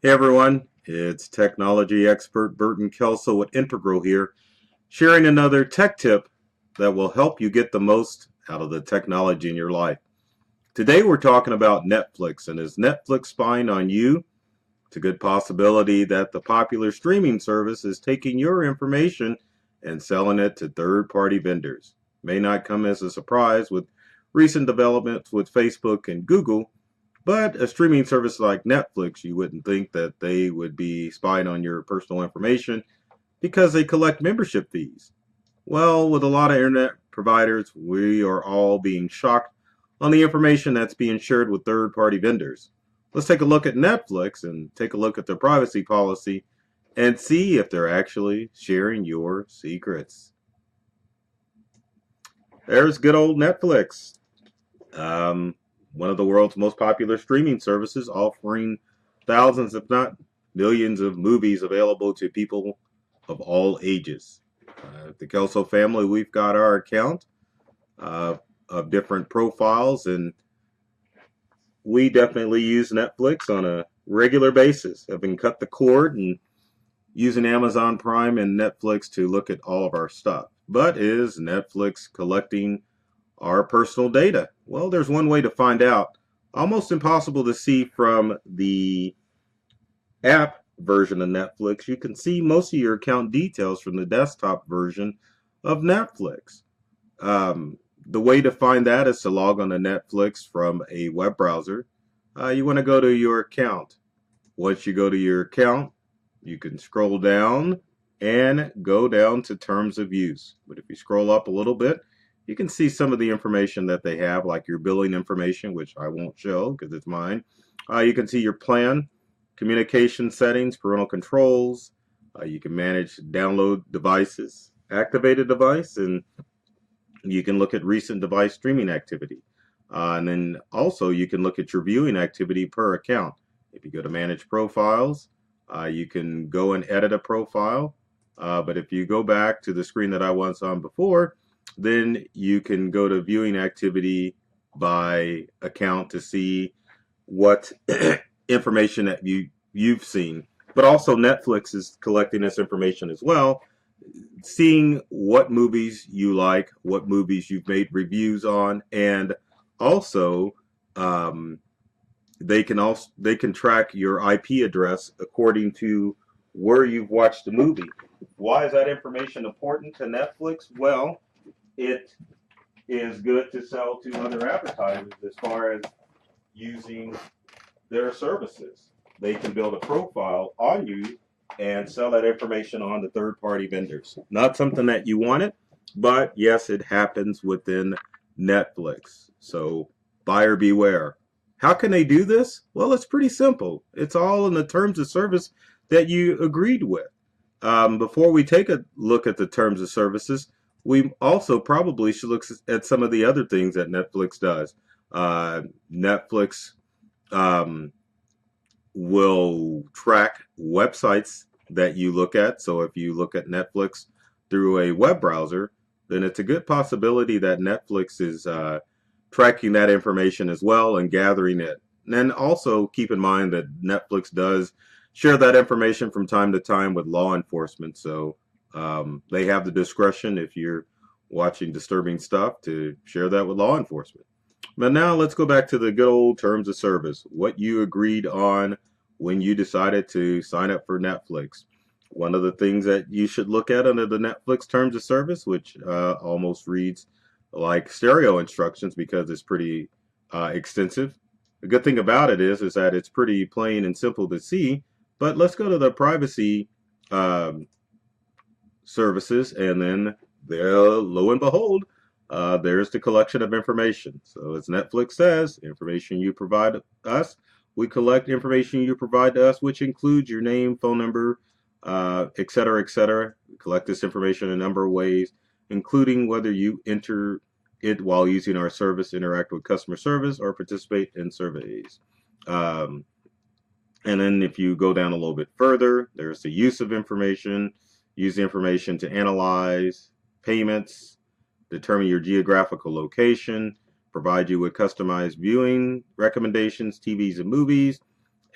Hey everyone, it's technology expert Burton Kelso with Integral here, sharing another tech tip that will help you get the most out of the technology in your life. Today we're talking about Netflix, and is Netflix spying on you? It's a good possibility that the popular streaming service is taking your information and selling it to third-party vendors. May not come as a surprise with recent developments with Facebook and Google, but a streaming service like Netflix, you wouldn't think that they would be spying on your personal information because they collect membership fees. Well, with a lot of internet providers, we are all being shocked on the information that's being shared with third-party vendors. Let's take a look at Netflix and take a look at their privacy policy and see if they're actually sharing your secrets. There's good old Netflix. Um, One of the world's most popular streaming services, offering thousands, if not millions, of movies available to people of all ages. The Kelso family, we've got our account uh, of different profiles, and we definitely use Netflix on a regular basis. I've been cut the cord and using Amazon Prime and Netflix to look at all of our stuff. But is Netflix collecting our personal data? Well, there's one way to find out. Almost impossible to see from the app version of Netflix. You can see most of your account details from the desktop version of Netflix. The way to find that is to log on to Netflix from a web browser. You want to go to your account. Once you go to your account, you can scroll down and go down to terms of use. But if you scroll up a little bit, you can see some of the information that they have, like your billing information, which I won't show because it's mine. You can see your plan, communication settings, parental controls. You can manage download devices, activate a device, and you can look at recent device streaming activity. And then also you can look at your viewing activity per account. If you go to manage profiles, you can go and edit a profile. But if you go back to the screen that I was on before, then you can go to viewing activity by account to see what information that you've seen. But also Netflix is collecting this information as well, seeing what movies you like, what movies you've made reviews on, and also um, they can track your IP address according to where you've watched the movie. Why is that information important to Netflix? Well, it is good to sell to other advertisers as far as using their services. They can build a profile on you and sell that information on to third party vendors. Not something that you wanted, but yes, it happens within Netflix. So buyer beware. How can they do this? Well, it's pretty simple. It's all in the terms of service that you agreed with. Before we take a look at the terms of services, we also probably should look at some of the other things that Netflix does. Netflix um, will track websites that you look at. So if you look at Netflix through a web browser, then it's a good possibility that Netflix is tracking that information as well and gathering it. And then also keep in mind that Netflix does share that information from time to time with law enforcement. So they have the discretion, if you're watching disturbing stuff, to share that with law enforcement. But now let's go back to the good old terms of service, what you agreed on when you decided to sign up for Netflix. One of the things that you should look at under the Netflix terms of service, which almost reads like stereo instructions because it's pretty extensive. The good thing about it is that it's pretty plain and simple to see. But let's go to the privacy um, services, and then there, lo and behold, there's the collection of information. So as Netflix says, information you provide us, we collect information you provide to us, which includes your name, phone number, et cetera, et cetera. We collect this information in a number of ways, including whether you enter it while using our service, interact with customer service, or participate in surveys. Um, and then if you go down a little bit further, there's the use of information, use the information to analyze payments, determine your geographical location, provide you with customized viewing recommendations, TVs and movies,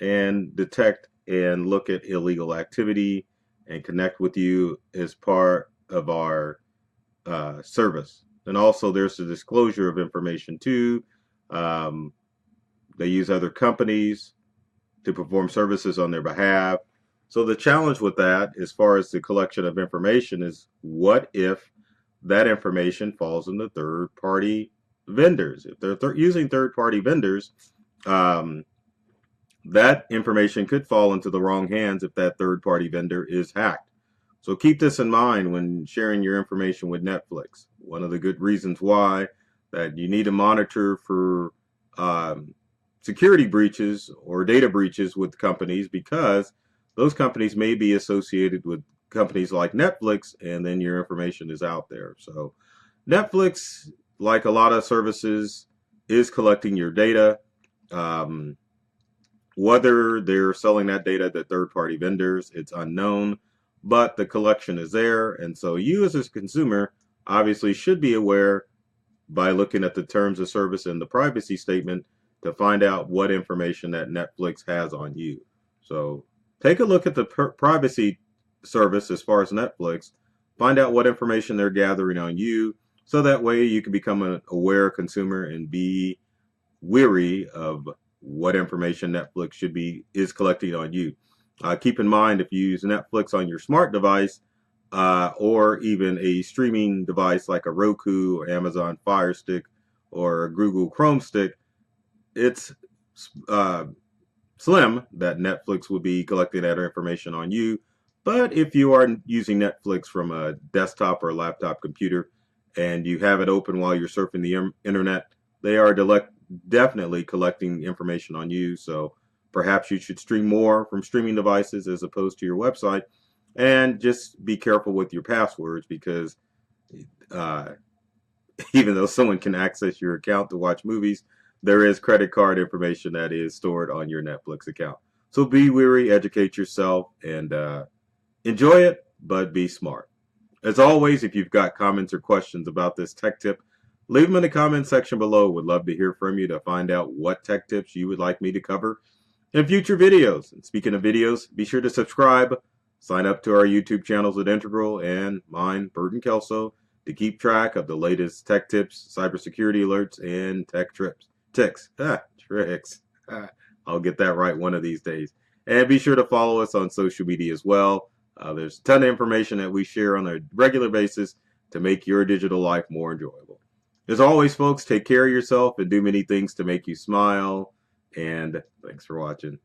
and detect and look at illegal activity and connect with you as part of our service. And also, there's the disclosure of information too. Um, they use other companies to perform services on their behalf. So the challenge with that, as far as the collection of information, is what if that information falls into third-party vendors? If they're using third-party vendors, um, that information could fall into the wrong hands if that third-party vendor is hacked. So keep this in mind when sharing your information with Netflix. One of the good reasons why that you need to monitor for security breaches or data breaches with companies, because those companies may be associated with companies like Netflix, and then your information is out there. So Netflix, like a lot of services, is collecting your data. Whether they're selling that data to third-party vendors, it's unknown, but the collection is there. And so you as a consumer obviously should be aware by looking at the terms of service and the privacy statement to find out what information that Netflix has on you. So take a look at the privacy service as far as Netflix, find out what information they're gathering on you, so that way you can become an aware consumer and be weary of what information Netflix is collecting on you. Keep in mind, if you use Netflix on your smart device, or even a streaming device like a Roku or Amazon Fire Stick or a Google Chrome Stick, it's slim that Netflix will be collecting that information on you. But if you are using Netflix from a desktop or a laptop computer and you have it open while you're surfing the internet, they are definitely collecting information on you. So perhaps you should stream more from streaming devices as opposed to your website, and just be careful with your passwords, because even though someone can access your account to watch movies, there is credit card information that is stored on your Netflix account. So be wary, educate yourself, and enjoy it, but be smart. As always, if you've got comments or questions about this tech tip, leave them in the comment section below. Would love to hear from you to find out what tech tips you would like me to cover in future videos. And speaking of videos, be sure to subscribe, sign up to our YouTube channels at Integral and mine, Burton Kelso, to keep track of the latest tech tips, cybersecurity alerts, and tech tricks. I'll get that right one of these days. And be sure to follow us on social media as well. There's a ton of information that we share on a regular basis to make your digital life more enjoyable. As always, folks, take care of yourself and do many things to make you smile. And thanks for watching.